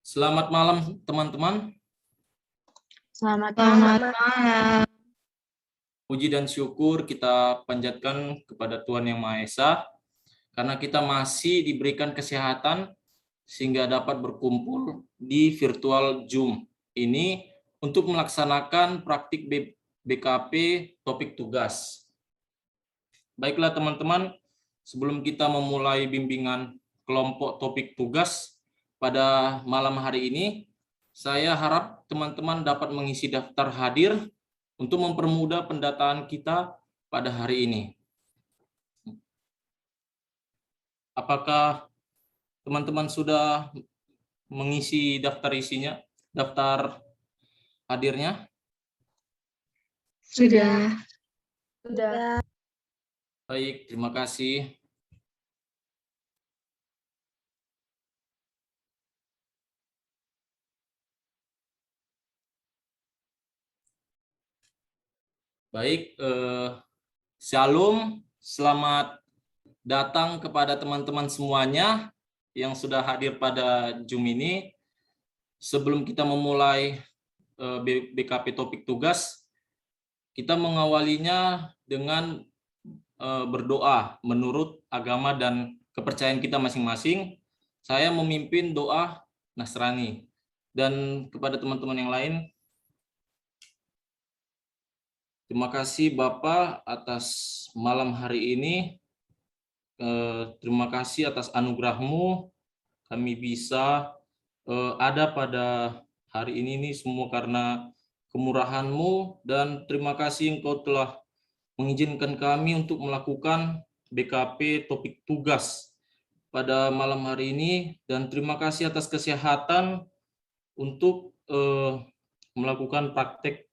Selamat malam teman-teman. Selamat Selamat malam. malam. Puji dan syukur kita panjatkan kepada Tuhan Yang Maha Esa karena kita masih diberikan kesehatan sehingga dapat berkumpul di virtual Zoom ini untuk melaksanakan praktik BKP topik tugas. Baiklah teman-teman, sebelum kita memulai bimbingan kelompok topik tugas pada malam hari ini, saya harap teman-teman dapat mengisi daftar hadir untuk mempermudah pendataan kita pada hari ini. Apakah teman-teman sudah mengisi daftar isinya, daftar hadirnya? Sudah. Sudah. Baik, terima kasih. Baik, Shalom, selamat datang kepada teman-teman semuanya yang sudah hadir pada Zoom ini. Sebelum kita memulai BKP topik tugas, kita mengawalinya dengan berdoa menurut agama dan kepercayaan kita masing-masing. Saya memimpin doa Nasrani, dan kepada teman-teman yang lain, terima kasih Bapak atas malam hari ini. Terima kasih atas anugerah-Mu kami bisa ada pada hari ini semua karena kemurahan-Mu, dan terima kasih Engkau telah mengizinkan kami untuk melakukan BKP topik tugas pada malam hari ini, dan terima kasih atas kesehatan untuk melakukan praktek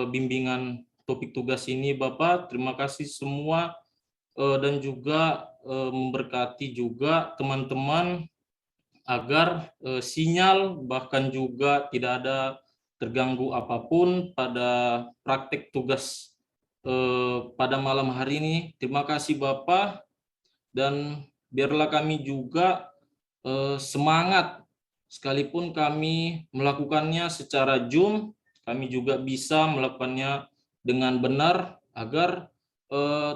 bimbingan topik tugas ini Bapak. Terima kasih semua, dan juga memberkati juga teman-teman agar sinyal bahkan juga tidak ada terganggu apapun pada praktek tugas pada malam hari ini. Terima kasih Bapak, dan biarlah kami juga semangat sekalipun kami melakukannya secara Zoom, kami juga bisa melakukannya dengan benar agar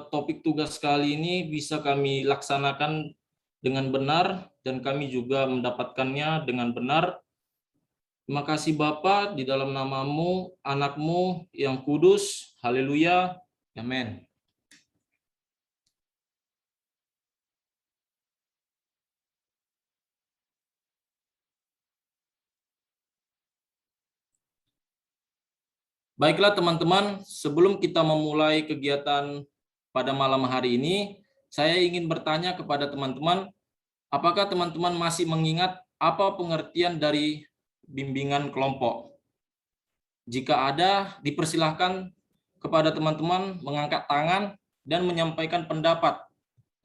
topik tugas kali ini bisa kami laksanakan dengan benar dan kami juga mendapatkannya dengan benar. Terima kasih Bapa, di dalam nama-Mu, anak-Mu yang kudus. Haleluya. Amin. Baiklah teman-teman, sebelum kita memulai kegiatan pada malam hari ini, saya ingin bertanya kepada teman-teman, apakah teman-teman masih mengingat apa pengertian dari bimbingan kelompok? Jika ada, dipersilahkan kepada teman-teman mengangkat tangan dan menyampaikan pendapat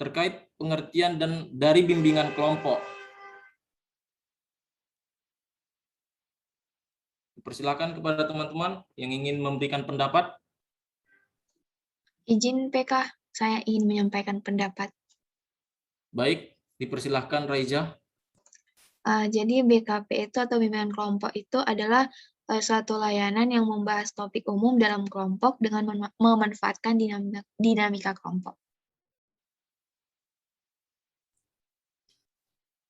terkait pengertian dan dari bimbingan kelompok. Dipersilakan kepada teman-teman yang ingin memberikan pendapat. Izin PK, saya ingin menyampaikan pendapat. Baik, dipersilahkan Raiza. Jadi BKP itu atau bimbingan kelompok itu adalah suatu layanan yang membahas topik umum dalam kelompok dengan memanfaatkan dinamika kelompok.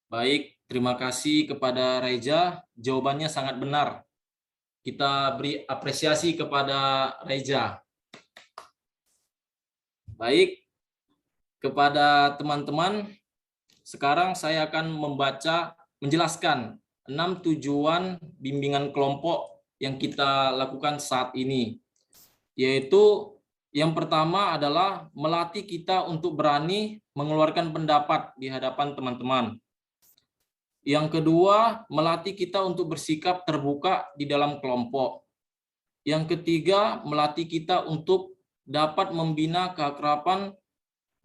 Baik, terima kasih kepada Raiza. Jawabannya sangat benar. Kita beri apresiasi kepada Raiza. Baik, kepada teman-teman, sekarang saya akan menjelaskan 6 tujuan bimbingan kelompok yang kita lakukan saat ini. Yaitu yang pertama adalah melatih kita untuk berani mengeluarkan pendapat di hadapan teman-teman. Yang kedua, melatih kita untuk bersikap terbuka di dalam kelompok. Yang ketiga, melatih kita untuk dapat membina keakraban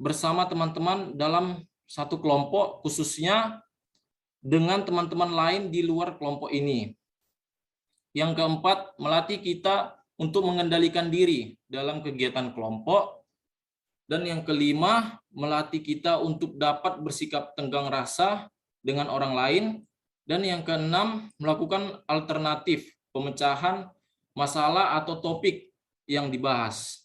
bersama teman-teman dalam satu kelompok, khususnya dengan teman-teman lain di luar kelompok ini. Yang keempat, melatih kita untuk mengendalikan diri dalam kegiatan kelompok. Dan yang kelima, melatih kita untuk dapat bersikap tenggang rasa dengan orang lain. Dan yang keenam, melakukan alternatif pemecahan masalah atau topik yang dibahas.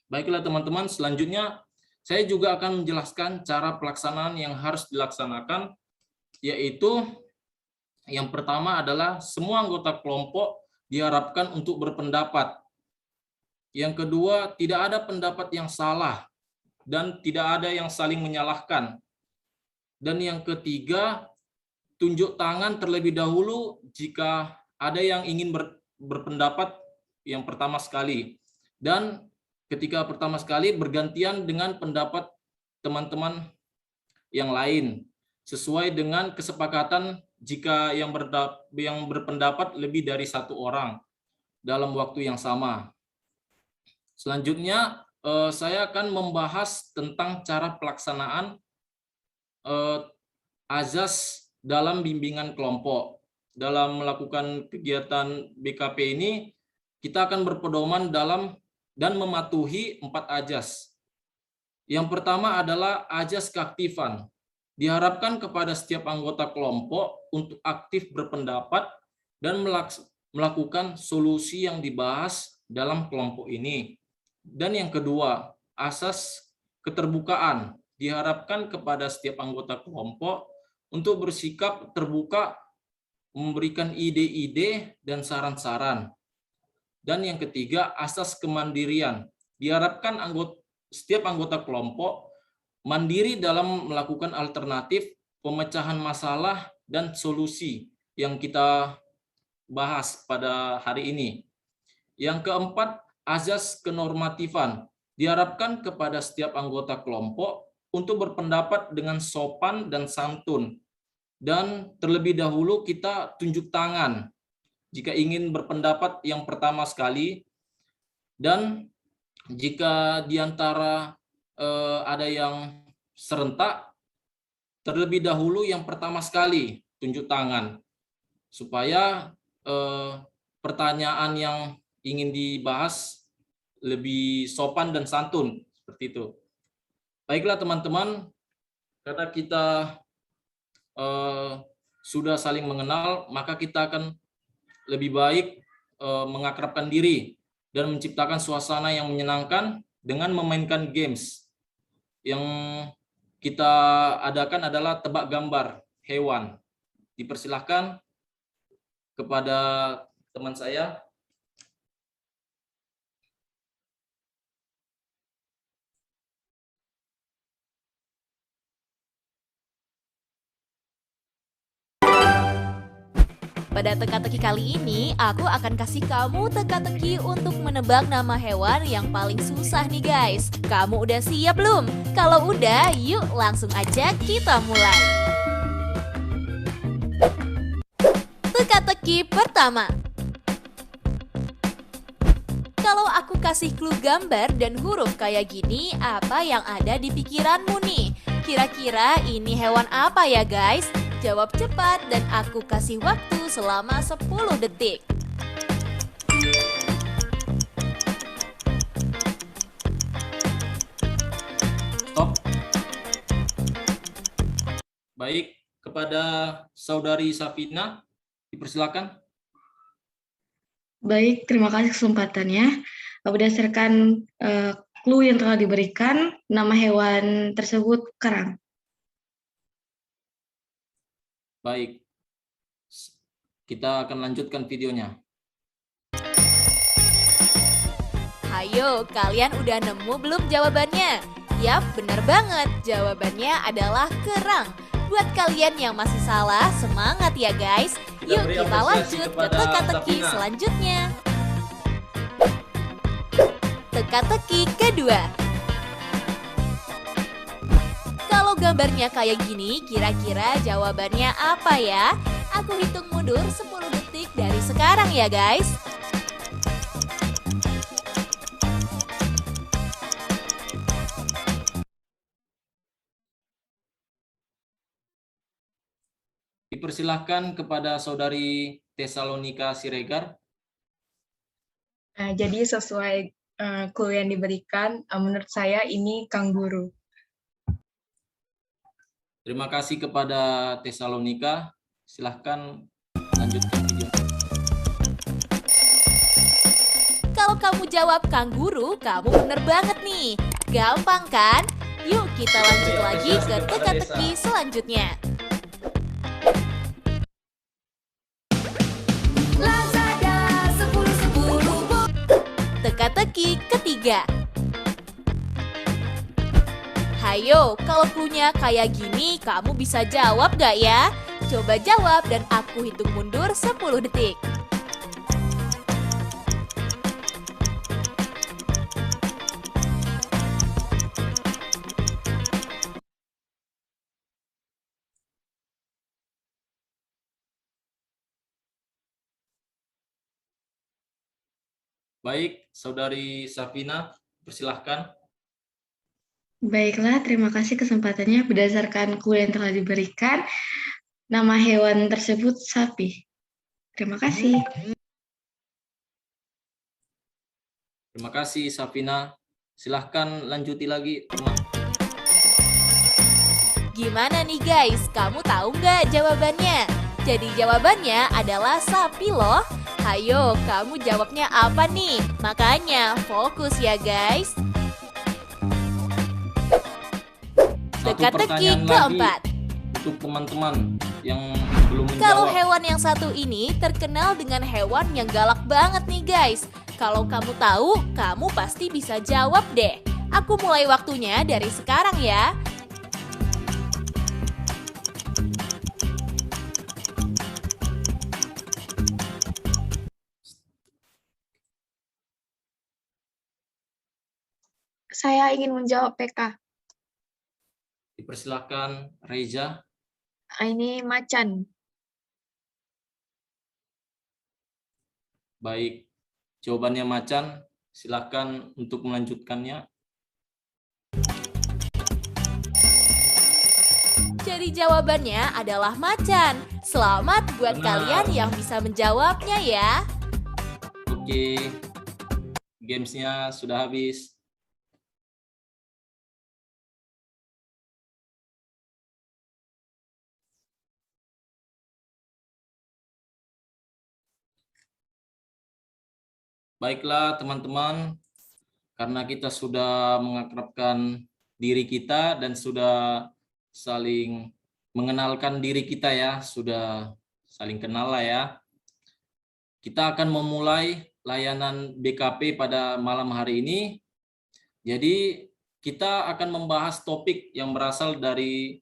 Baiklah teman-teman, selanjutnya saya juga akan menjelaskan cara pelaksanaan yang harus dilaksanakan, yaitu yang pertama adalah semua anggota kelompok diharapkan untuk berpendapat. Yang kedua, tidak ada pendapat yang salah dan tidak ada yang saling menyalahkan. Dan yang ketiga, tunjuk tangan terlebih dahulu jika ada yang ingin berpendapat yang pertama sekali. Dan ketika pertama sekali bergantian dengan pendapat teman-teman yang lain sesuai dengan kesepakatan jika yang berpendapat lebih dari satu orang dalam waktu yang sama. Selanjutnya saya akan membahas tentang cara pelaksanaan azas dalam bimbingan kelompok. Dalam melakukan kegiatan BKP ini, kita akan berpedoman dalam dan mematuhi 4 azas. Yang pertama adalah azas keaktifan. Diharapkan kepada setiap anggota kelompok untuk aktif berpendapat dan melakukan solusi yang dibahas dalam kelompok ini. Dan yang kedua, asas keterbukaan. Diharapkan kepada setiap anggota kelompok untuk bersikap terbuka, memberikan ide-ide dan saran-saran. Dan yang ketiga, asas kemandirian. Diharapkan setiap anggota kelompok mandiri dalam melakukan alternatif pemecahan masalah dan solusi yang kita bahas pada hari ini. Yang keempat, azas kenormatifan. Diharapkan kepada setiap anggota kelompok untuk berpendapat dengan sopan dan santun. Dan terlebih dahulu kita tunjuk tangan jika ingin berpendapat yang pertama sekali. Dan jika di antara ada yang serentak, terlebih dahulu yang pertama sekali tunjuk tangan supaya pertanyaan yang ingin dibahas lebih sopan dan santun, seperti itu. Baiklah teman-teman, karena kita sudah saling mengenal, maka kita akan lebih baik mengakrabkan diri dan menciptakan suasana yang menyenangkan dengan memainkan games. Yang kita adakan adalah tebak gambar hewan. Dipersilahkan kepada teman saya. Pada teka-teki kali ini, aku akan kasih kamu teka-teki untuk menebak nama hewan yang paling susah nih guys. Kamu udah siap belum? Kalau udah, yuk langsung aja kita mulai. Teka-teki pertama. Kalau aku kasih clue gambar dan huruf kayak gini, apa yang ada di pikiranmu nih? Kira-kira ini hewan apa ya guys? Jawab cepat dan aku kasih waktu selama 10 detik. Stop. Baik, kepada Saudari Safina, dipersilakan. Baik, terima kasih kesempatannya. Berdasarkan clue yang telah diberikan, nama hewan tersebut kerang. Baik, kita akan lanjutkan videonya. Ayo, kalian udah nemu belum jawabannya? Yap, bener banget. Jawabannya adalah kerang. Buat kalian yang masih salah, semangat ya guys. Yuk kita lanjut ke teka-teki selanjutnya. Teka-teki kedua. Kalau gambarnya kayak gini, kira-kira jawabannya apa ya? Aku hitung mundur 10 detik dari sekarang ya guys. Dipersilahkan kepada Saudari Tesalonika Siregar. Jadi sesuai clue yang diberikan, menurut saya ini kanguru. Terima kasih kepada Tesalonika. Silahkan lanjutkan video. Kalau kamu jawab kanguru, kamu bener banget nih. Gampang kan? Yuk kita lanjut lagi ke teka-teki selanjutnya. Teka-teki ketiga. Hayo, kalau cluenya kayak gini, kamu bisa jawab gak ya? Coba jawab dan aku hitung mundur 10 detik. Baik, Saudari Safina, persilahkan. Baiklah, terima kasih kesempatannya. Berdasarkan clue yang telah diberikan, nama hewan tersebut sapi. Terima kasih. Terima kasih, Safina. Silahkan lanjuti lagi, teman. Gimana nih guys, kamu tahu nggak jawabannya? Jadi jawabannya adalah sapi loh. Hayo, kamu jawabnya apa nih? Makanya fokus ya guys. Satu Teka-teki pertanyaan keempat. lagi untuk teman-teman yang belum Kalau menjawab. hewan yang satu ini terkenal dengan hewan yang galak banget nih guys. Kalau kamu tahu, kamu pasti bisa jawab deh. Aku mulai waktunya dari sekarang ya. Saya ingin menjawab PK. Dipersilahkan, Reza. Ini macan. Baik, jawabannya macan. Silahkan untuk melanjutkannya. Jadi jawabannya adalah macan. Selamat buat Benar. kalian yang bisa menjawabnya ya. Oke, gamesnya sudah habis. Baiklah teman-teman, karena kita sudah mengakrabkan diri kita dan sudah saling mengenalkan diri kita ya, sudah saling kenal lah ya. Kita akan memulai layanan BKP pada malam hari ini. Jadi kita akan membahas topik yang berasal dari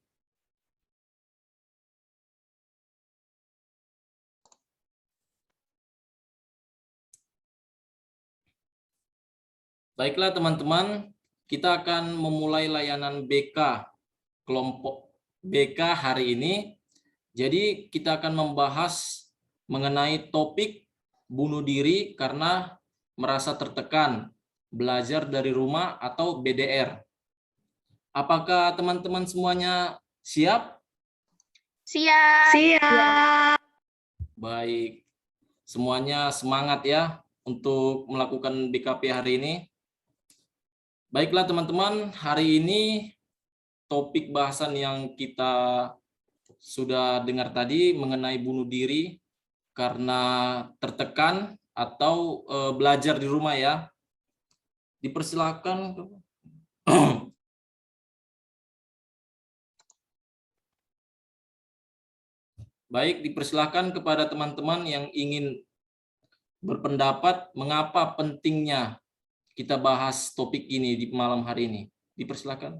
Baiklah teman-teman, kita akan memulai layanan BK kelompok BK hari ini. Jadi kita akan membahas mengenai topik bunuh diri karena merasa tertekan, belajar dari rumah atau BDR. Apakah teman-teman semuanya siap? Siap. Siap. Baik, semuanya semangat ya untuk melakukan BKP hari ini. Baiklah teman-teman, hari ini topik bahasan yang kita sudah dengar tadi mengenai bunuh diri karena tertekan atau belajar di rumah ya. Dipersilakan. Baik, dipersilakan kepada teman-teman yang ingin berpendapat mengapa pentingnya kita bahas topik ini di malam hari ini. Dipersilakan.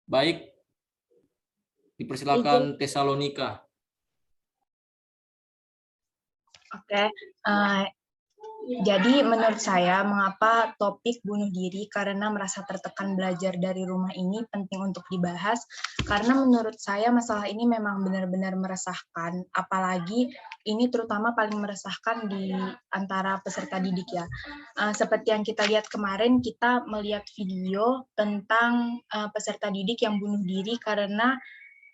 Baik, dipersilakan Tesalonika. Oke, jadi menurut saya mengapa topik bunuh diri karena merasa tertekan belajar dari rumah ini penting untuk dibahas, karena menurut saya masalah ini memang benar-benar meresahkan, apalagi ini terutama paling meresahkan di antara peserta didik ya. Seperti yang kita lihat kemarin, kita melihat video tentang peserta didik yang bunuh diri karena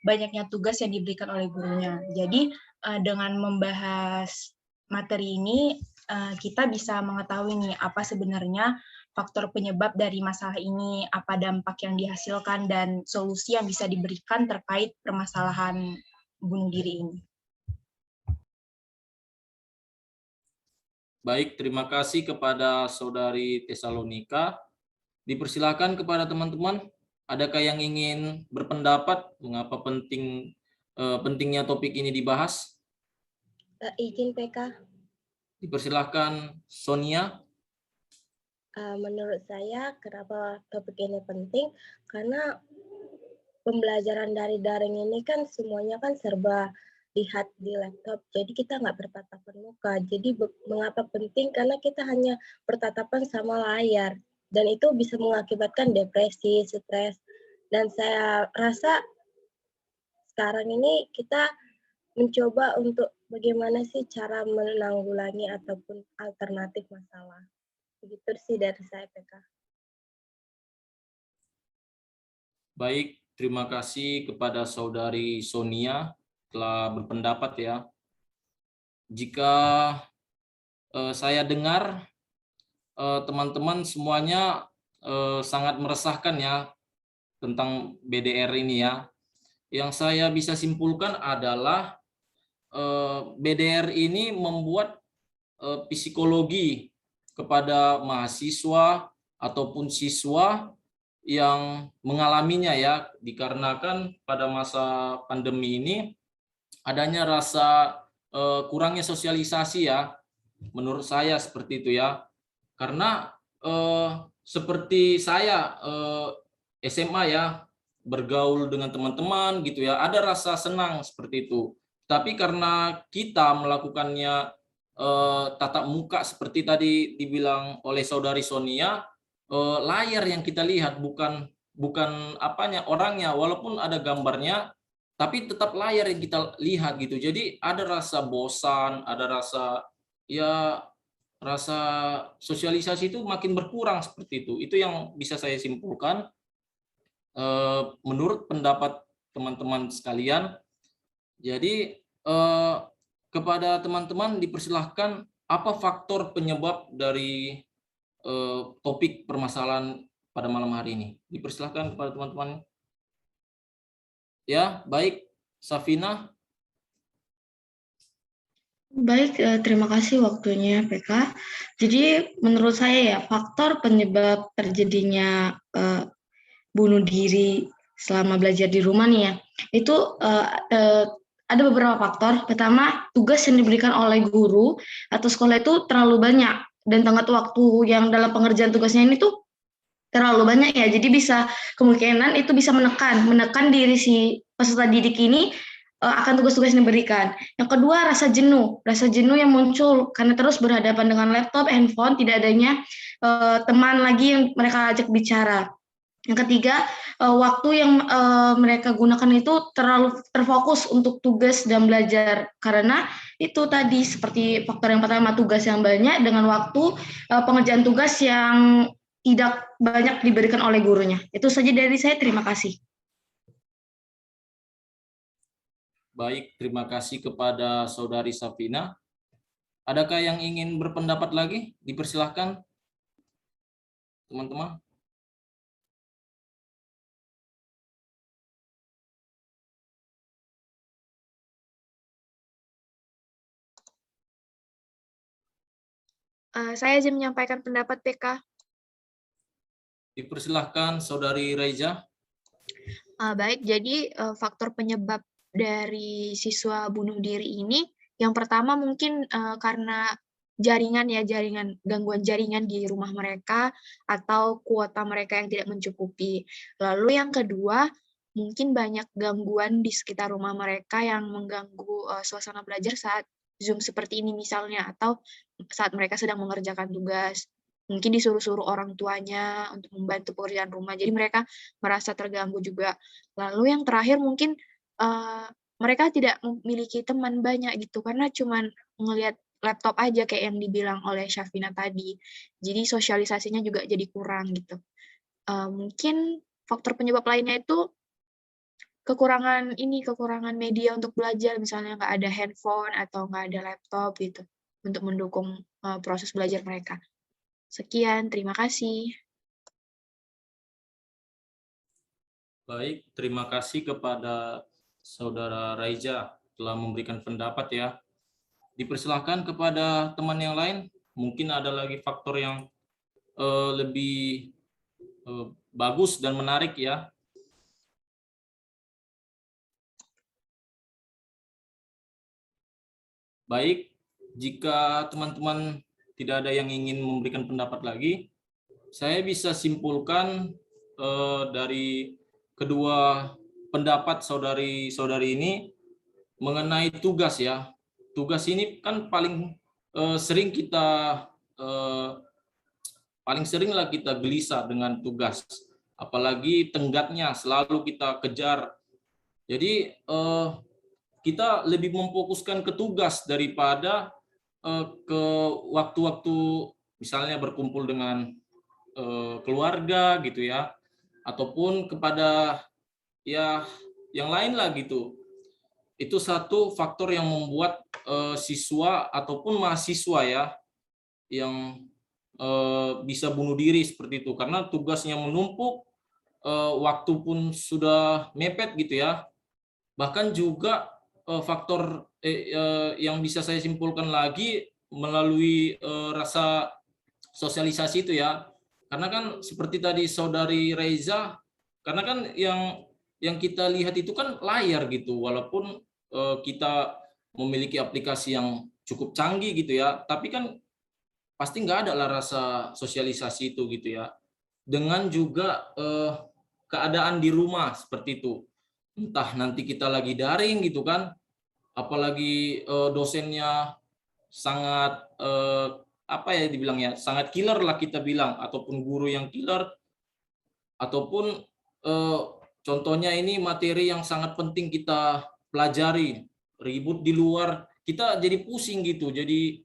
banyaknya tugas yang diberikan oleh gurunya. Jadi dengan membahas materi ini, kita bisa mengetahui nih apa sebenarnya faktor penyebab dari masalah ini, apa dampak yang dihasilkan, dan solusi yang bisa diberikan terkait permasalahan bunuh diri ini. Baik, terima kasih kepada Saudari Tesalonika. Dipersilakan kepada teman-teman, adakah yang ingin berpendapat mengapa pentingnya topik ini dibahas? Izin PK, Dipersilakan Sonia. menurut saya kenapa topik ini penting, karena pembelajaran dari daring ini kan semuanya kan serba lihat di laptop, jadi kita nggak bertatapan muka. Jadi mengapa penting? Karena kita hanya bertatapan sama layar, dan itu bisa mengakibatkan depresi, stres. Dan saya rasa sekarang ini kita mencoba untuk bagaimana sih cara menanggulangi ataupun alternatif masalah. Begitu sih dari saya, PK. Baik, terima kasih kepada Saudari Sonia telah berpendapat ya. Jika saya dengar teman-teman semuanya sangat meresahkan ya tentang BDR ini ya. Yang saya bisa simpulkan adalah BDR ini membuat psikologi kepada mahasiswa ataupun siswa yang mengalaminya ya, dikarenakan pada masa pandemi ini adanya rasa kurangnya sosialisasi ya, menurut saya seperti itu ya. Karena seperti saya SMA ya, bergaul dengan teman-teman gitu ya, ada rasa senang seperti itu. Tapi karena kita melakukannya tatap muka seperti tadi dibilang oleh Saudari Sonia, layar yang kita lihat bukan apanya orangnya, walaupun ada gambarnya, tapi tetap layar yang kita lihat gitu. Jadi ada rasa bosan, ada rasa sosialisasi itu makin berkurang seperti itu. Itu yang bisa saya simpulkan menurut pendapat teman-teman sekalian. Jadi kepada teman-teman dipersilahkan apa faktor penyebab dari topik permasalahan pada malam hari ini. Dipersilahkan kepada teman-teman. Ya, baik. Safina. Baik, terima kasih waktunya PK. Jadi menurut saya ya faktor penyebab terjadinya bunuh diri selama belajar di rumah nih ya, itu ada beberapa faktor. Pertama, tugas yang diberikan oleh guru atau sekolah itu terlalu banyak, dan tenggat waktu yang dalam pengerjaan tugasnya ini tuh terlalu banyak ya. Jadi bisa kemungkinan itu bisa menekan diri si peserta didik ini akan tugas-tugas yang diberikan. Yang kedua, rasa jenuh yang muncul karena terus berhadapan dengan laptop, handphone, tidak adanya teman lagi yang mereka ajak bicara. Yang ketiga, waktu yang mereka gunakan itu terlalu terfokus untuk tugas dan belajar, karena itu tadi seperti faktor yang pertama, tugas yang banyak dengan waktu pengerjaan tugas yang tidak banyak diberikan oleh gurunya. Itu saja dari saya, terima kasih. Baik, terima kasih kepada Saudari Safina. Adakah yang ingin berpendapat lagi? Dipersilahkan, teman-teman. Saya izin menyampaikan pendapat PK. Dipersilahkan Saudari Reza. Baik, jadi faktor penyebab dari siswa bunuh diri ini, yang pertama mungkin karena gangguan jaringan di rumah mereka atau kuota mereka yang tidak mencukupi. Lalu yang kedua, mungkin banyak gangguan di sekitar rumah mereka yang mengganggu suasana belajar saat Zoom seperti ini misalnya, atau saat mereka sedang mengerjakan tugas. Mungkin disuruh-suruh orang tuanya untuk membantu pekerjaan rumah, jadi mereka merasa terganggu juga. Lalu yang terakhir mungkin mereka tidak memiliki teman banyak gitu, karena cuman ngelihat laptop aja kayak yang dibilang oleh Syafina tadi. Jadi sosialisasinya juga jadi kurang gitu. Mungkin faktor penyebab lainnya itu kekurangan media untuk belajar, misalnya nggak ada handphone atau nggak ada laptop gitu untuk mendukung proses belajar mereka. Sekian, terima kasih. Baik, terima kasih kepada Saudara Raiza telah memberikan pendapat ya. Dipersilahkan kepada teman yang lain, mungkin ada lagi faktor yang lebih bagus dan menarik ya. Baik, jika teman-teman tidak ada yang ingin memberikan pendapat lagi, saya bisa simpulkan dari kedua pendapat saudari-saudari ini mengenai tugas ya. Tugas ini kan paling seringlah kita gelisah dengan tugas, apalagi tenggatnya selalu kita kejar. Jadi kita lebih memfokuskan ke tugas daripada ke waktu-waktu misalnya berkumpul dengan keluarga gitu ya, ataupun kepada ya yang lain lah gitu. Itu satu faktor yang membuat siswa ataupun mahasiswa ya yang bisa bunuh diri seperti itu, karena tugasnya menumpuk, waktu pun sudah mepet gitu ya. Bahkan juga faktor yang bisa saya simpulkan lagi melalui rasa sosialisasi itu ya, karena kan seperti tadi Saudari Reza, karena kan yang kita lihat itu kan layar gitu, walaupun kita memiliki aplikasi yang cukup canggih gitu ya, tapi kan pasti nggak ada lah rasa sosialisasi itu gitu ya. Dengan juga keadaan di rumah seperti itu, entah nanti kita lagi daring gitu kan, apalagi dosennya sangat apa ya dibilangnya, sangat killer lah kita bilang, ataupun guru yang killer, ataupun contohnya ini materi yang sangat penting kita pelajari, ribut di luar, kita jadi pusing gitu, jadi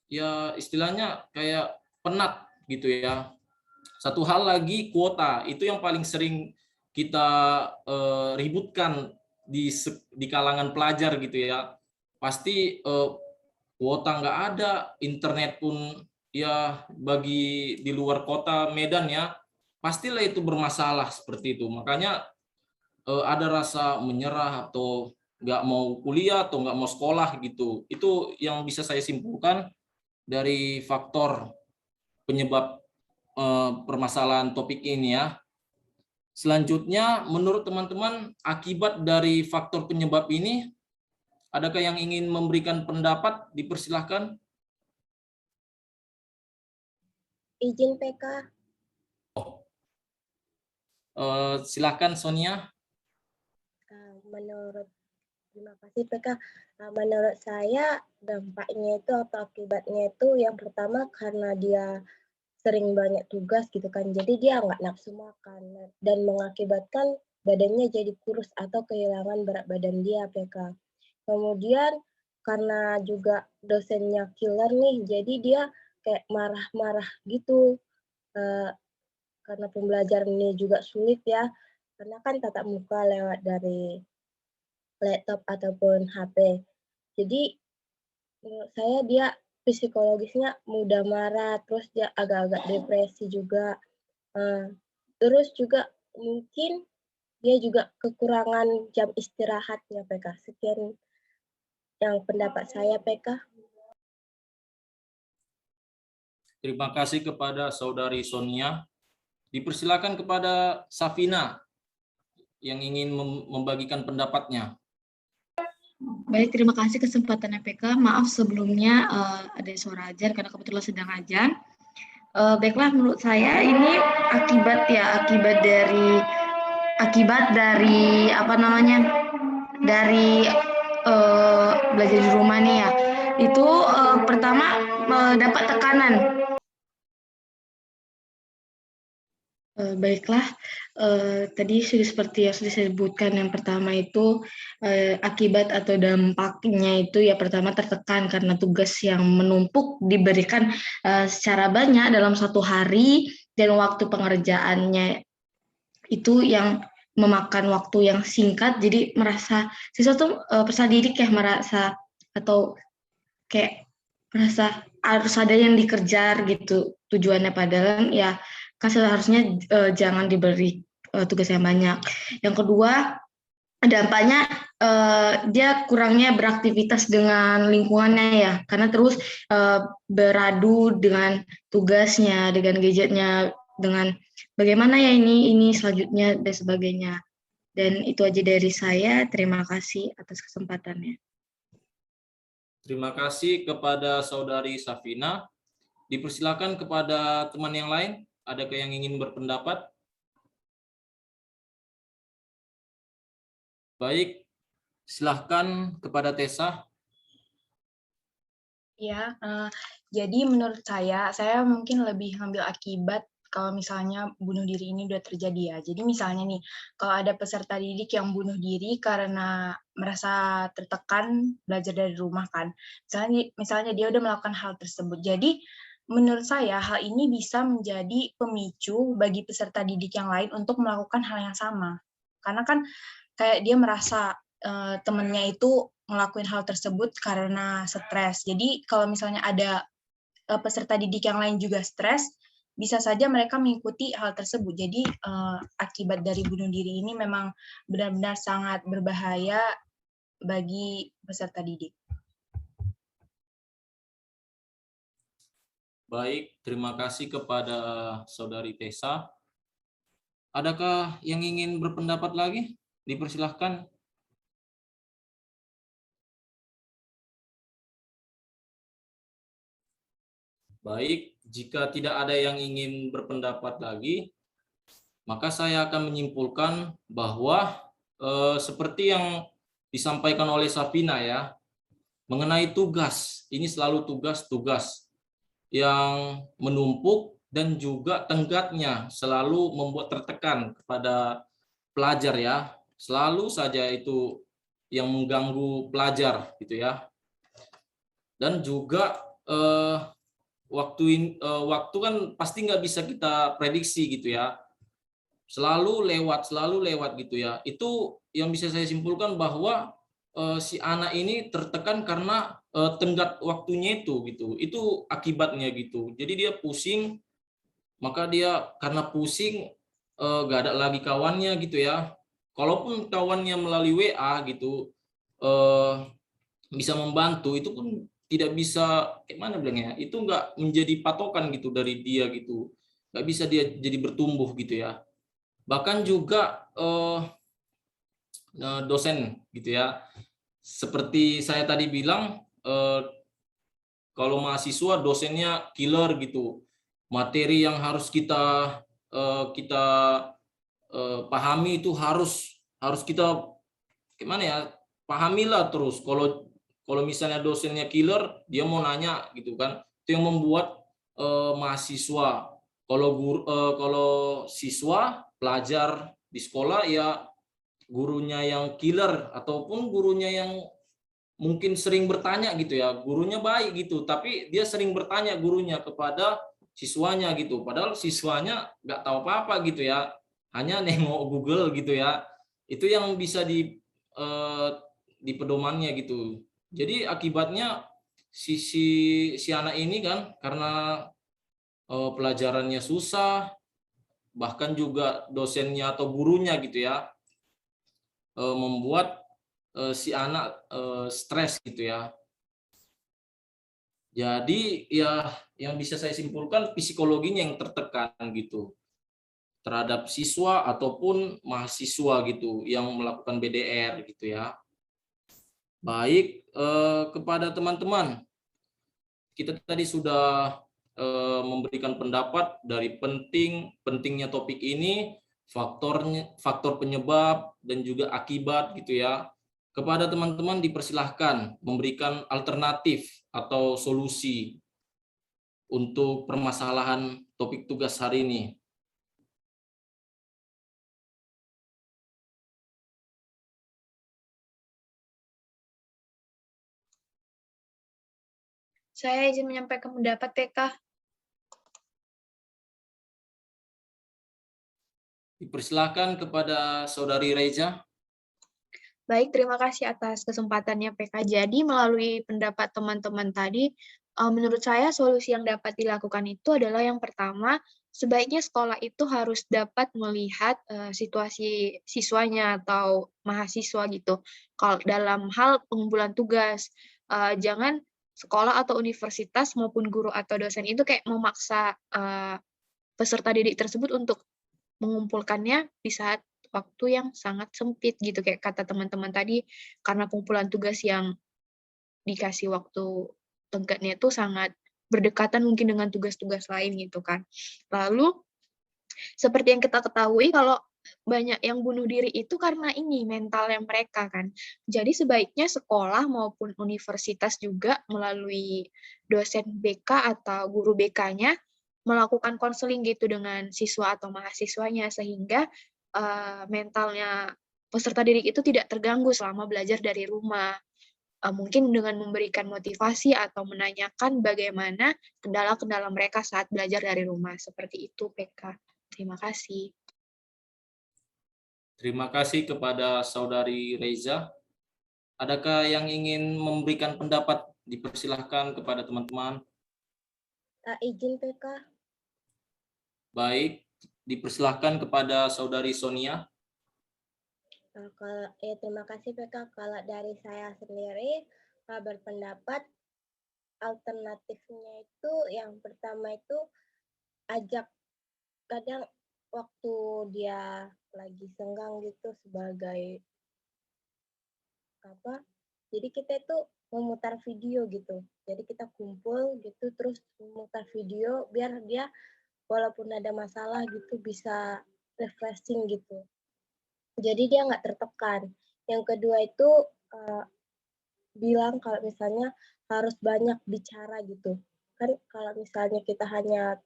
ya istilahnya kayak penat gitu ya. Satu hal lagi, kuota itu yang paling sering kita ributkan di kalangan pelajar gitu ya. Pasti kuota nggak ada, internet pun ya bagi di luar kota Medan ya, pastilah itu bermasalah seperti itu. Makanya ada rasa menyerah atau nggak mau kuliah atau nggak mau sekolah gitu. Itu yang bisa saya simpulkan dari faktor penyebab permasalahan topik ini ya. Selanjutnya, menurut teman-teman, akibat dari faktor penyebab ini, adakah yang ingin memberikan pendapat? Dipersilahkan. Izin PK. Silakan Sonia. Terima kasih PK. Menurut saya dampaknya itu atau akibatnya itu yang pertama karena dia sering banyak tugas gitu kan, jadi dia nggak nafsu makan dan mengakibatkan badannya jadi kurus atau kehilangan berat badan dia PK. Kemudian karena juga dosennya killer nih, jadi dia kayak marah-marah gitu, karena pembelajaran ini juga sulit ya, karena kan tatap muka lewat dari laptop ataupun HP. Jadi menurut saya dia psikologisnya mudah marah, terus dia agak-agak depresi juga. Terus juga mungkin dia juga kekurangan jam istirahatnya PK. Sekian yang pendapat saya PK. Terima kasih kepada Saudari Sonia. Dipersilakan kepada Safina yang ingin membagikan pendapatnya. Baik, terima kasih kesempatannya PK. Maaf sebelumnya ada suara azan karena kebetulan sedang azan. Baiklah, menurut saya ini akibat dari apa namanya, dari belajar di rumah nih ya. Itu pertama dapat tekanan. Baiklah, tadi sudah seperti yang sudah saya sebutkan, yang pertama itu akibat atau dampaknya itu ya pertama tertekan karena tugas yang menumpuk diberikan secara banyak dalam satu hari dan waktu pengerjaannya itu yang memakan waktu yang singkat, jadi merasa siswa tuh peserta didik ya merasa atau kayak merasa harus ada yang dikejar gitu tujuannya, padahal ya kan seharusnya jangan diberi tugas yang banyak. Yang kedua, dampaknya dia kurangnya beraktivitas dengan lingkungannya ya, karena terus beradu dengan tugasnya, dengan gadgetnya, dengan bagaimana ya ini selanjutnya dan sebagainya. Dan itu aja dari saya. Terima kasih atas kesempatannya. Terima kasih kepada Saudari Safina. Dipersilakan kepada teman yang lain. Adakah yang ingin berpendapat? Baik, silahkan kepada Tessa. Ya, jadi menurut saya mungkin lebih ngambil akibat kalau misalnya bunuh diri ini udah terjadi ya. Jadi misalnya nih, kalau ada peserta didik yang bunuh diri karena merasa tertekan belajar dari rumah kan. Misalnya dia udah melakukan hal tersebut. Jadi menurut saya hal ini bisa menjadi pemicu bagi peserta didik yang lain untuk melakukan hal yang sama. Karena kan kayak dia merasa temennya itu ngelakuin hal tersebut karena stres. Jadi kalau misalnya ada peserta didik yang lain juga stres, bisa saja mereka mengikuti hal tersebut. Jadi akibat dari bunuh diri ini memang benar-benar sangat berbahaya bagi peserta didik. Baik, terima kasih kepada Saudari Tessa. Adakah yang ingin berpendapat lagi? Dipersilahkan. Baik, jika tidak ada yang ingin berpendapat lagi, maka saya akan menyimpulkan bahwa seperti yang disampaikan oleh Safina ya, mengenai tugas, ini selalu tugas-tugas yang menumpuk dan juga tenggatnya selalu membuat tertekan kepada pelajar ya, selalu saja itu yang mengganggu pelajar gitu ya. Dan juga waktu kan pasti nggak bisa kita prediksi gitu ya, selalu lewat gitu ya. Itu yang bisa saya simpulkan bahwa si anak ini tertekan karena tenggat waktunya itu gitu, itu akibatnya gitu. Jadi dia pusing, maka dia karena pusing nggak ada lagi kawannya gitu ya. Kalaupun kawannya melalui WA gitu bisa membantu, itu pun tidak bisa, gimana bilangnya, itu nggak menjadi patokan gitu dari dia gitu, nggak bisa dia jadi bertumbuh gitu ya. Bahkan juga dosen gitu ya, seperti saya tadi bilang, kalau mahasiswa dosennya killer gitu, materi yang harus kita pahami itu harus kita gimana ya, pahamilah terus. Kalau misalnya dosennya killer, dia mau nanya gitu kan, itu yang membuat mahasiswa, kalau siswa pelajar di sekolah ya gurunya yang killer ataupun gurunya yang mungkin sering bertanya gitu ya, gurunya baik gitu tapi dia sering bertanya gurunya kepada siswanya gitu, padahal siswanya nggak tahu apa-apa gitu ya, hanya nengok Google gitu ya. Itu yang bisa di pedomannya gitu. Jadi akibatnya si anak ini kan karena pelajarannya susah, bahkan juga dosennya atau gurunya gitu ya membuat si anak stres gitu ya. Jadi ya yang bisa saya simpulkan psikologinya yang tertekan gitu terhadap siswa ataupun mahasiswa gitu yang melakukan BDR gitu ya. Baik, kepada teman-teman, kita tadi sudah memberikan pendapat dari pentingnya topik ini, faktor penyebab dan juga akibat gitu ya. Kepada teman-teman dipersilahkan memberikan alternatif atau solusi untuk permasalahan topik tugas hari ini. Saya izin menyampaikan pendapat, PK. Dipersilahkan kepada Saudari Reza. Baik, terima kasih atas kesempatannya, PK. Jadi melalui pendapat teman-teman tadi, Menurut saya solusi yang dapat dilakukan itu adalah yang pertama, sebaiknya sekolah itu harus dapat melihat, situasi siswanya atau mahasiswa gitu, dalam hal pengumpulan tugas. Jangan sekolah atau universitas maupun guru atau dosen itu kayak memaksa, peserta didik tersebut untuk mengumpulkannya di saat waktu yang sangat sempit gitu, kayak kata teman-teman tadi, karena pengumpulan tugas yang dikasih waktu tenggatnya itu sangat berdekatan mungkin dengan tugas-tugas lain gitu kan. Lalu seperti yang kita ketahui kalau banyak yang bunuh diri itu karena ini mentalnya mereka kan. Jadi sebaiknya sekolah maupun universitas juga melalui dosen BK atau guru BK-nya melakukan konseling gitu dengan siswa atau mahasiswanya sehingga mentalnya peserta didik itu tidak terganggu selama belajar dari rumah. Mungkin dengan memberikan motivasi atau menanyakan bagaimana kendala-kendala mereka saat belajar dari rumah. Seperti itu, PK. Terima kasih. Terima kasih kepada Saudari Reza. Adakah yang ingin memberikan pendapat? Dipersilahkan kepada teman-teman. Izin PK. Baik, dipersilahkan kepada Saudari Sonia. Terima kasih PK. Kalau dari saya sendiri berpendapat alternatifnya itu yang pertama itu ajak, kadang waktu dia lagi senggang gitu sebagai apa, jadi kita itu memutar video gitu, jadi kita kumpul gitu terus memutar video biar dia walaupun ada masalah gitu bisa refreshing gitu, jadi dia nggak tertekan. Yang kedua itu bilang kalau misalnya harus banyak bicara gitu, kan kalau misalnya kita hanya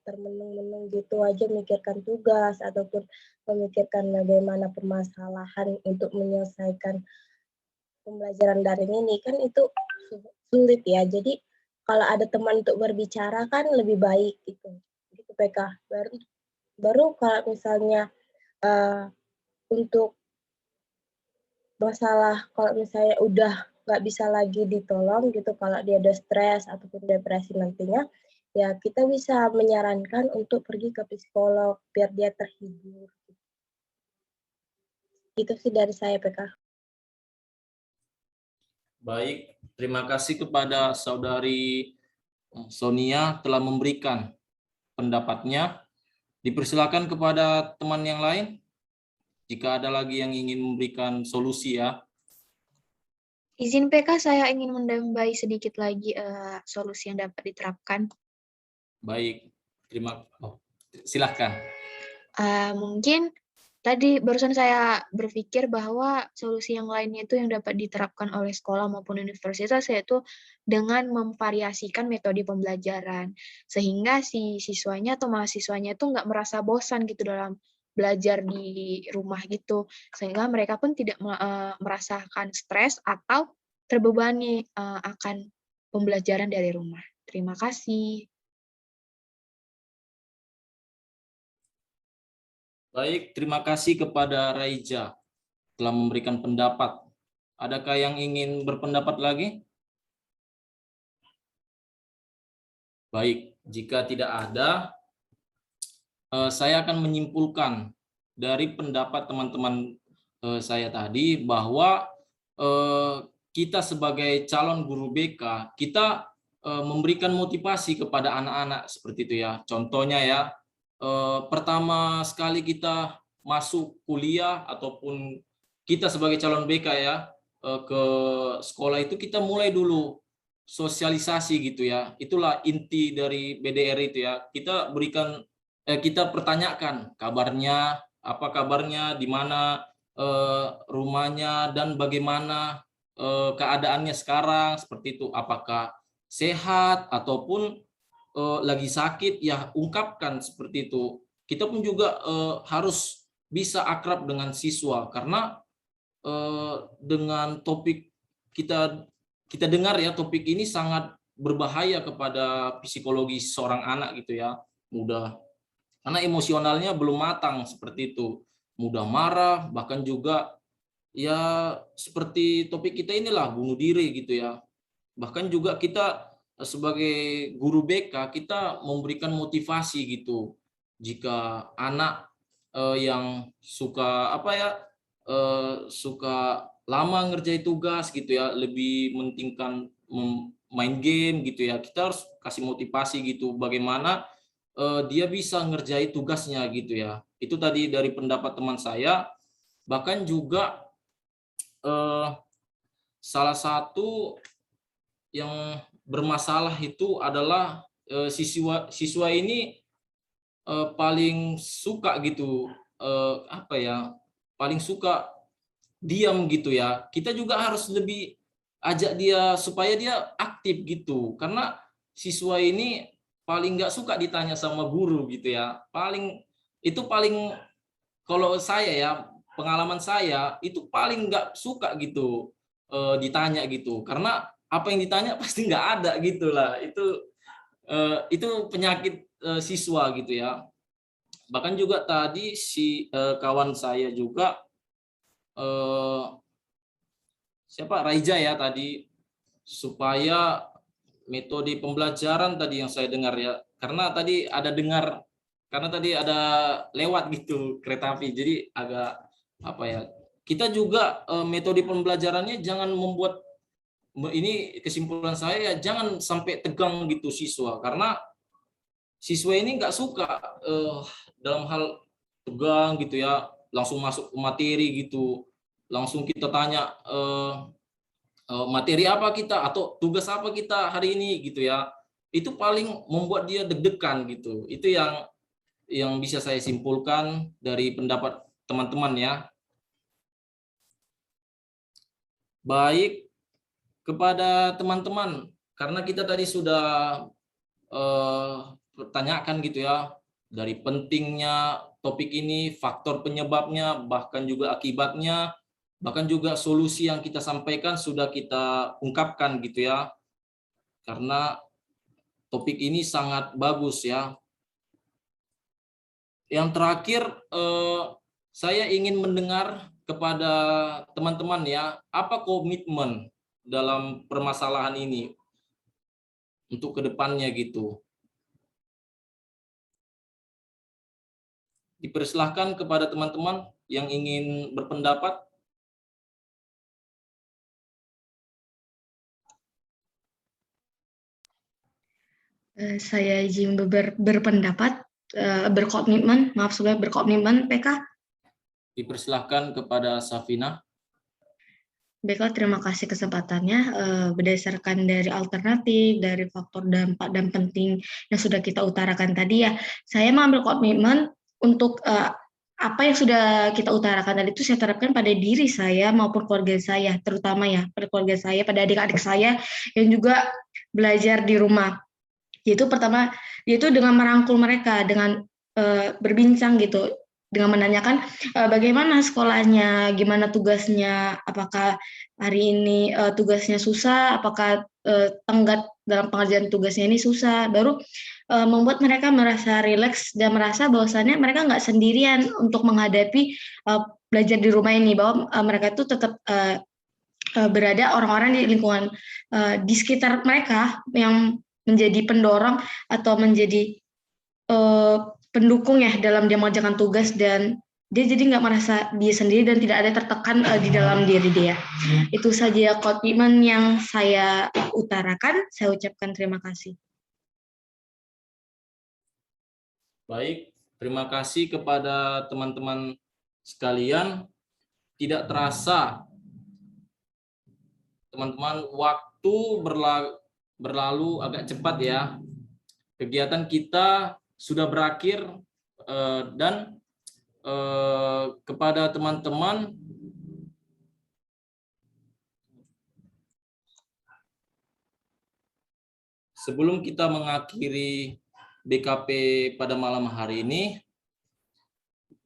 termenung-menung gitu aja memikirkan tugas ataupun memikirkan bagaimana permasalahan untuk menyelesaikan pembelajaran daring ini, kan itu sulit ya. Jadi kalau ada teman untuk berbicara kan lebih baik gitu PK. Baru kalau misalnya untuk masalah kalau misalnya udah nggak bisa lagi ditolong gitu, kalau dia udah stres ataupun depresi nantinya, ya kita bisa menyarankan untuk pergi ke psikolog biar dia terhibur. Itu sih dari saya PK. Baik, terima kasih kepada Saudari Sonia telah memberikan pendapatnya. Dipersilakan kepada teman yang lain. Jika ada lagi yang ingin memberikan solusi ya. Izin PK, saya ingin menambahi sedikit lagi solusi yang dapat diterapkan. Baik, silahkan. Mungkin tadi barusan saya berpikir bahwa solusi yang lainnya itu yang dapat diterapkan oleh sekolah maupun universitas yaitu dengan memvariasikan metode pembelajaran sehingga si siswanya atau mahasiswanya itu nggak merasa bosan gitu dalam belajar di rumah gitu, sehingga mereka pun tidak merasakan stres atau terbebani akan pembelajaran dari rumah. Terima kasih. Baik, terima kasih kepada Raiza telah memberikan pendapat. Adakah yang ingin berpendapat lagi? Baik, jika tidak ada, saya akan menyimpulkan dari pendapat teman-teman saya tadi bahwa kita sebagai calon guru BK, kita memberikan motivasi kepada anak-anak seperti itu ya. Contohnya ya, pertama sekali kita masuk kuliah ataupun kita sebagai calon BK ya ke sekolah itu kita mulai dulu sosialisasi gitu ya. Itulah inti dari BDR itu ya. Kita berikan kita pertanyakan kabarnya, apa kabarnya, di mana rumahnya dan bagaimana keadaannya sekarang seperti itu. Apakah sehat ataupun lagi sakit ya, ungkapkan seperti itu. Kita pun juga harus bisa akrab dengan siswa karena dengan topik kita dengar ya, topik ini sangat berbahaya kepada psikologi seorang anak gitu ya. Mudah, karena emosionalnya belum matang seperti itu, mudah marah, bahkan juga ya seperti topik kita inilah bunuh diri gitu ya. Bahkan juga kita sebagai guru BK kita memberikan motivasi gitu. Jika anak yang suka suka lama ngerjain tugas gitu ya, lebih mentingkan main game gitu ya, kita harus kasih motivasi gitu bagaimana dia bisa ngerjain tugasnya gitu ya. Itu tadi dari pendapat teman saya. Bahkan juga salah satu yang bermasalah itu adalah siswa ini paling suka gitu paling suka diam gitu ya. Kita juga harus lebih ajak dia supaya dia aktif gitu, karena siswa ini paling nggak suka ditanya sama guru gitu ya. Paling kalau saya ya, pengalaman saya itu paling nggak suka gitu ditanya gitu, karena apa yang ditanya pasti nggak ada gitulah. Itu penyakit siswa gitu ya. Bahkan juga tadi si kawan saya juga siapa Raija ya tadi, supaya metode pembelajaran tadi yang saya dengar ya, karena tadi ada lewat gitu kereta api, jadi agak kita juga metode pembelajarannya jangan membuat, ini kesimpulan saya ya, jangan sampai tegang gitu siswa, karena siswa ini nggak suka dalam hal tegang gitu ya, langsung masuk ke materi gitu, langsung kita tanya materi apa kita atau tugas apa kita hari ini gitu ya, itu paling membuat dia deg-degan gitu. Itu yang bisa saya simpulkan dari pendapat teman-teman ya. Baik, kepada teman-teman, karena kita tadi sudah pertanyakan gitu ya, dari pentingnya topik ini, faktor penyebabnya, bahkan juga akibatnya, bahkan juga solusi yang kita sampaikan sudah kita ungkapkan gitu ya, karena topik ini sangat bagus ya. Yang terakhir, saya ingin mendengar kepada teman-teman ya, apa komitmen dalam permasalahan ini untuk kedepannya gitu. Dipersilahkan kepada teman-teman yang ingin berpendapat. Saya izin berpendapat, berkomitmen, maaf sudah berkomitmen, PK. Dipersilahkan kepada Safina. Baiklah, terima kasih kesempatannya. Berdasarkan dari alternatif, dari faktor dampak dan penting yang sudah kita utarakan tadi ya, saya mengambil komitmen untuk apa yang sudah kita utarakan tadi itu saya terapkan pada diri saya maupun keluarga saya, terutama ya pada keluarga saya, pada adik-adik saya yang juga belajar di rumah. Yaitu pertama, yaitu dengan merangkul mereka, dengan berbincang gitu, dengan menanyakan bagaimana sekolahnya, gimana tugasnya, apakah hari ini tugasnya susah, apakah tenggat dalam pengerjaan tugasnya ini susah, baru membuat mereka merasa rileks dan merasa bahwasannya mereka nggak sendirian untuk menghadapi belajar di rumah ini, bahwa mereka itu tetap berada orang-orang di lingkungan di sekitar mereka yang menjadi pendorong atau menjadi pendukung ya dalam dia mengerjakan tugas, dan dia jadi nggak merasa dia sendiri dan tidak ada tertekan di dalam diri dia. Itu saja komitmen yang saya utarakan. Saya ucapkan terima kasih. Baik, terima kasih kepada teman-teman sekalian. Tidak terasa, teman-teman, waktu berlalu agak cepat ya. Kegiatan kita sudah berakhir dan kepada teman-teman sebelum kita mengakhiri BKP pada malam hari ini,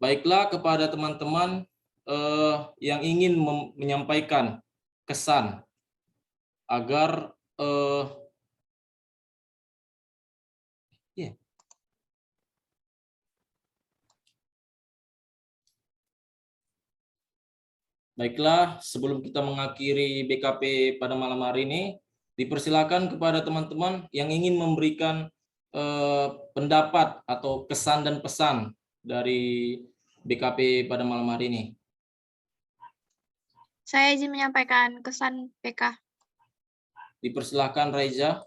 baiklah kepada teman-teman yang ingin menyampaikan kesan agar baiklah, sebelum kita mengakhiri BKP pada malam hari ini, Dipersilakan kepada teman-teman yang ingin memberikan pendapat atau kesan dan pesan dari BKP pada malam hari ini. Saya izin menyampaikan kesan PK. Dipersilakan Raiza.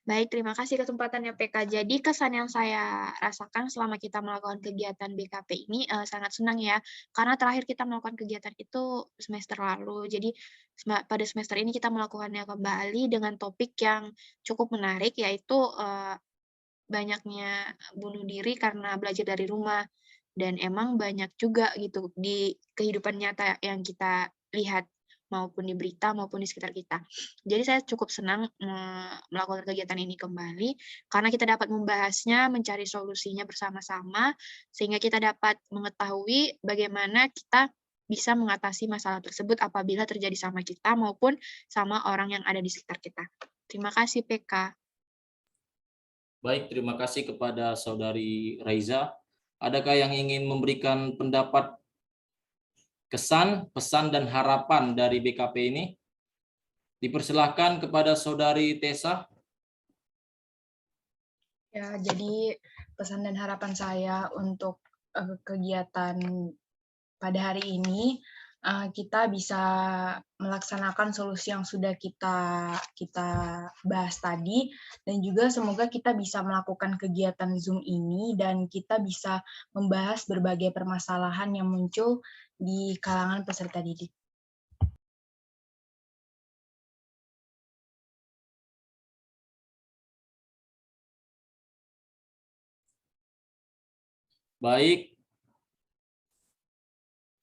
Baik, terima kasih kesempatannya PK. Jadi kesan yang saya rasakan selama kita melakukan kegiatan BKP ini sangat senang ya, karena terakhir kita melakukan kegiatan itu semester lalu. Jadi pada semester ini kita melakukannya kembali dengan topik yang cukup menarik, yaitu banyaknya bunuh diri karena belajar dari rumah. Dan emang banyak juga gitu di kehidupan nyata yang kita lihat, maupun di berita maupun di sekitar kita. Jadi saya cukup senang melakukan kegiatan ini kembali karena kita dapat membahasnya, mencari solusinya bersama-sama sehingga kita dapat mengetahui bagaimana kita bisa mengatasi masalah tersebut apabila terjadi sama kita maupun sama orang yang ada di sekitar kita. Terima kasih PK. Baik, terima kasih kepada Saudari Raiza. Adakah yang ingin memberikan pendapat, kesan, pesan, dan harapan dari BKP ini? Dipersilahkan kepada Saudari Tessa. Ya, jadi pesan dan harapan saya untuk kegiatan pada hari ini, kita bisa melaksanakan solusi yang sudah kita bahas tadi, dan juga semoga kita bisa melakukan kegiatan Zoom ini dan kita bisa membahas berbagai permasalahan yang muncul di kalangan peserta didik.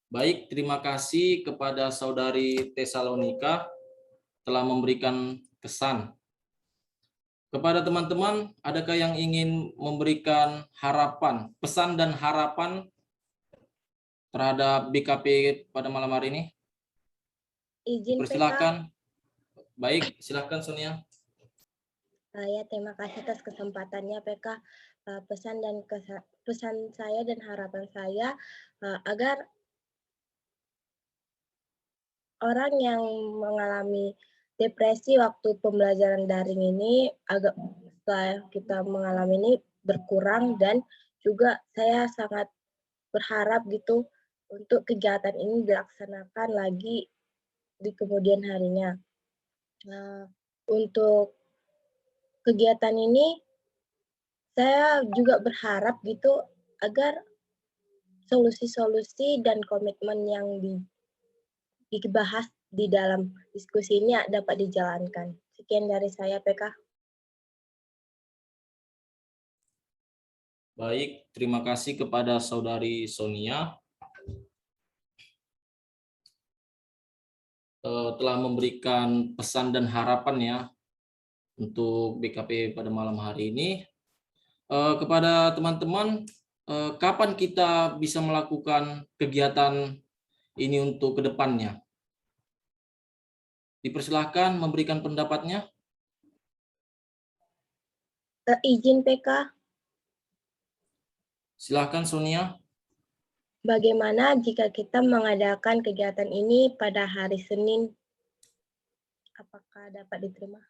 Baik, terima kasih kepada Saudari Tesalonika telah memberikan kesan. Kepada teman-teman, adakah yang ingin memberikan harapan, pesan dan harapan terhadap BKP pada malam hari ini? Izin Persilakan. Baik, silakan Sonia. Ya, terima kasih atas kesempatannya PK. Pesan saya dan harapan saya agar orang yang mengalami depresi waktu pembelajaran daring ini setelah kita mengalami ini berkurang, dan juga saya sangat berharap gitu untuk kegiatan ini dilaksanakan lagi di kemudian harinya. Untuk kegiatan ini saya juga berharap gitu agar solusi-solusi dan komitmen yang dibahas di dalam diskusi ini dapat dijalankan. Sekian dari saya, PK. Baik, terima kasih kepada Saudari Sonia telah memberikan pesan dan harapan ya untuk BKP pada malam hari ini. Kepada teman-teman, kapan kita bisa melakukan kegiatan ini untuk kedepannya? Dipersilahkan memberikan pendapatnya. Izin PK. Silahkan Sonia. Bagaimana jika kita mengadakan kegiatan ini pada hari Senin? Apakah dapat diterima?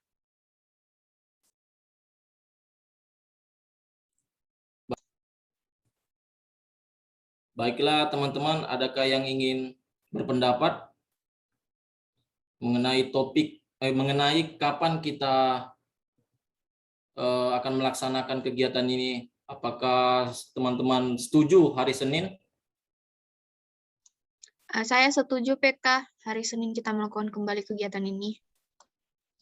Baiklah teman-teman, adakah yang ingin berpendapat mengenai topik, mengenai kapan kita akan melaksanakan kegiatan ini? Apakah teman-teman setuju hari Senin? Saya setuju PK, hari Senin kita melakukan kembali kegiatan ini.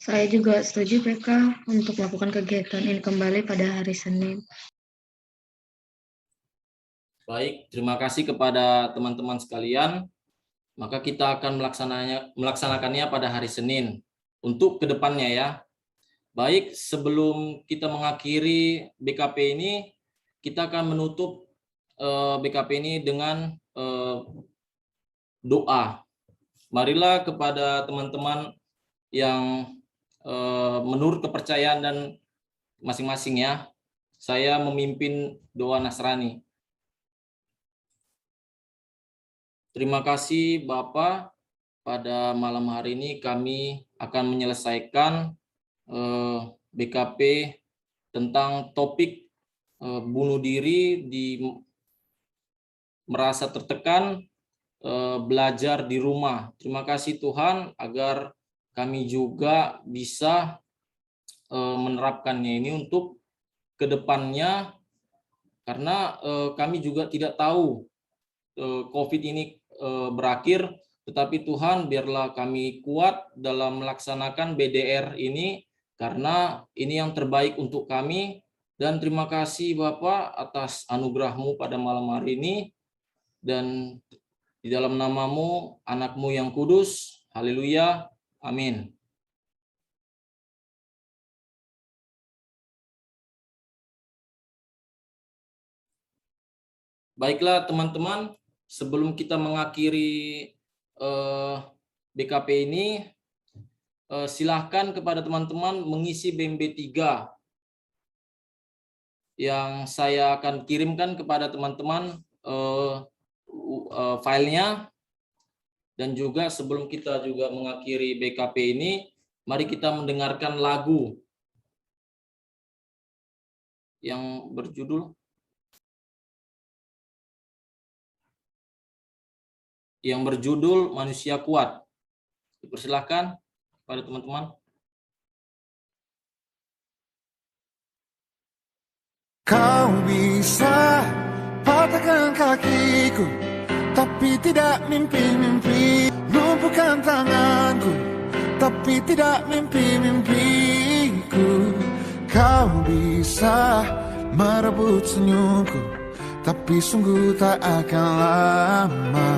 Saya juga setuju PK untuk melakukan kegiatan ini kembali pada hari Senin. Baik, terima kasih kepada teman-teman sekalian. Maka kita akan melaksanakannya pada hari Senin untuk kedepannya ya. Baik, sebelum kita mengakhiri BKP ini, kita akan menutup BKP ini dengan doa. Marilah kepada teman-teman yang menurut kepercayaan dan masing-masing ya, saya memimpin doa Nasrani. Terima kasih Bapa, pada malam hari ini kami akan menyelesaikan BKP tentang topik bunuh diri merasa tertekan, belajar di rumah. Terima kasih Tuhan agar kami juga bisa menerapkannya ini untuk kedepannya, karena kami juga tidak tahu COVID ini berakhir, tetapi Tuhan biarlah kami kuat dalam melaksanakan BDR ini, karena ini yang terbaik untuk kami. Dan terima kasih Bapak atas anugerah-Mu pada malam hari ini, dan di dalam nama-Mu, anak-Mu yang kudus, haleluya, amin. Baiklah teman-teman, sebelum kita mengakhiri BKP ini, silahkan kepada teman-teman mengisi BMB 3 yang saya akan kirimkan kepada teman-teman filenya. Dan juga sebelum kita juga mengakhiri BKP ini, mari kita mendengarkan lagu yang berjudul Manusia Kuat. Dipersilahkan kepada teman-teman. Kau bisa patahkan kakiku, tapi tidak mimpi-mimpi. Lumpuhkan tanganku, tapi tidak mimpi-mimpiku. Kau bisa merebut senyumku, tapi sungguh tak akan lama.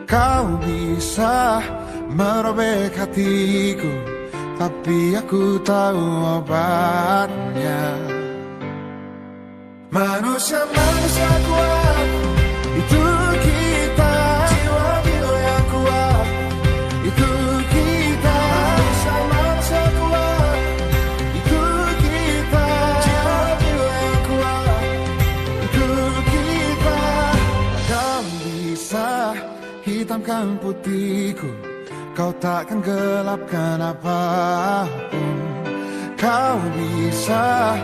Kau bisa merobek hatiku, tapi aku tahu obatnya. Manusia kuat, itu kita. Jiwa yang kuat, itu kita. Manusia kuat, itu kita. Jiwa yang kuat, itu kita. Kau bisa hitamkan putihku, kau takkan gelapkan apapun. Kau bisa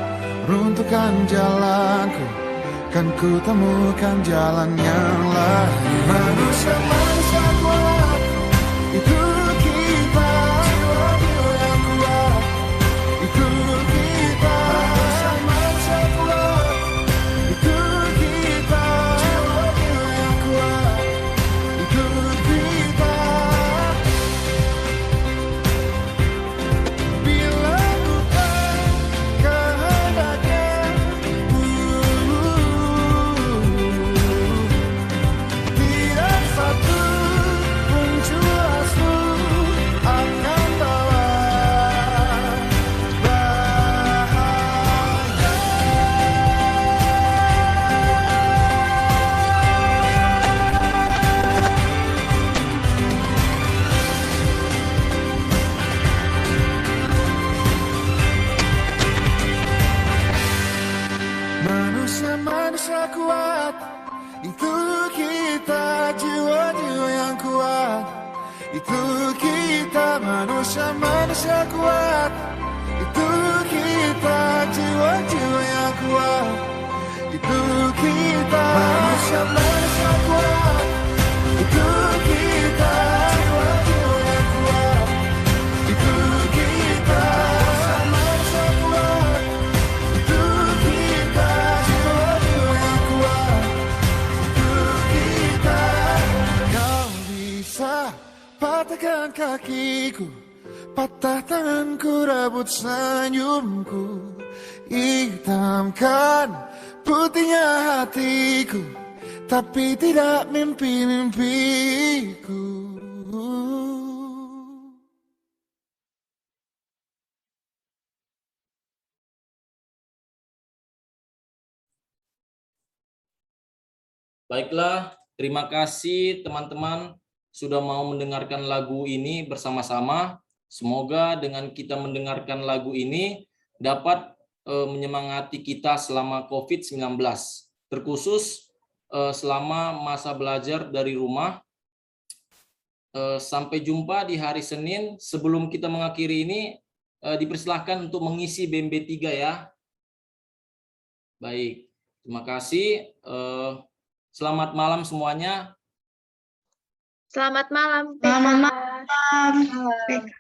runtuhkan jalanku, kan ku temukan jalan yang lain. Manusia kuat, itu kita. Jiwa yang kuat, itu kita. Manusia kuat, itu kita. Jiwa yang kuat, itu kita. Bila bukan kehendaknya, tidak satu pun jurasmu akan bawa bahaya. Manusia kuat, itu kita. Jiwa yang kuat, itu kita. Manusia kuat, itu kita. Jiwa yang kuat, itu kita. Manusia kuat, itu kita. Jiwa yang kuat, itu kita. Manusia kuat, itu kita. Jiwa yang kuat, itu kita. Kau bisa patahkan kakiku, patah tanganku, rebut senyumku. Hitamkan putihnya hatiku, tapi tidak mimpi-mimpiku. Baiklah, terima kasih teman-teman sudah mau mendengarkan lagu ini bersama-sama. Semoga dengan kita mendengarkan lagu ini dapat menyemangati kita selama COVID-19, terkhusus selama masa belajar dari rumah. Sampai jumpa di hari Senin. Sebelum kita mengakhiri ini, dipersilahkan untuk mengisi BMB3 ya. Baik, terima kasih. Selamat malam semuanya. Selamat malam, Selamat PK. malam, PK.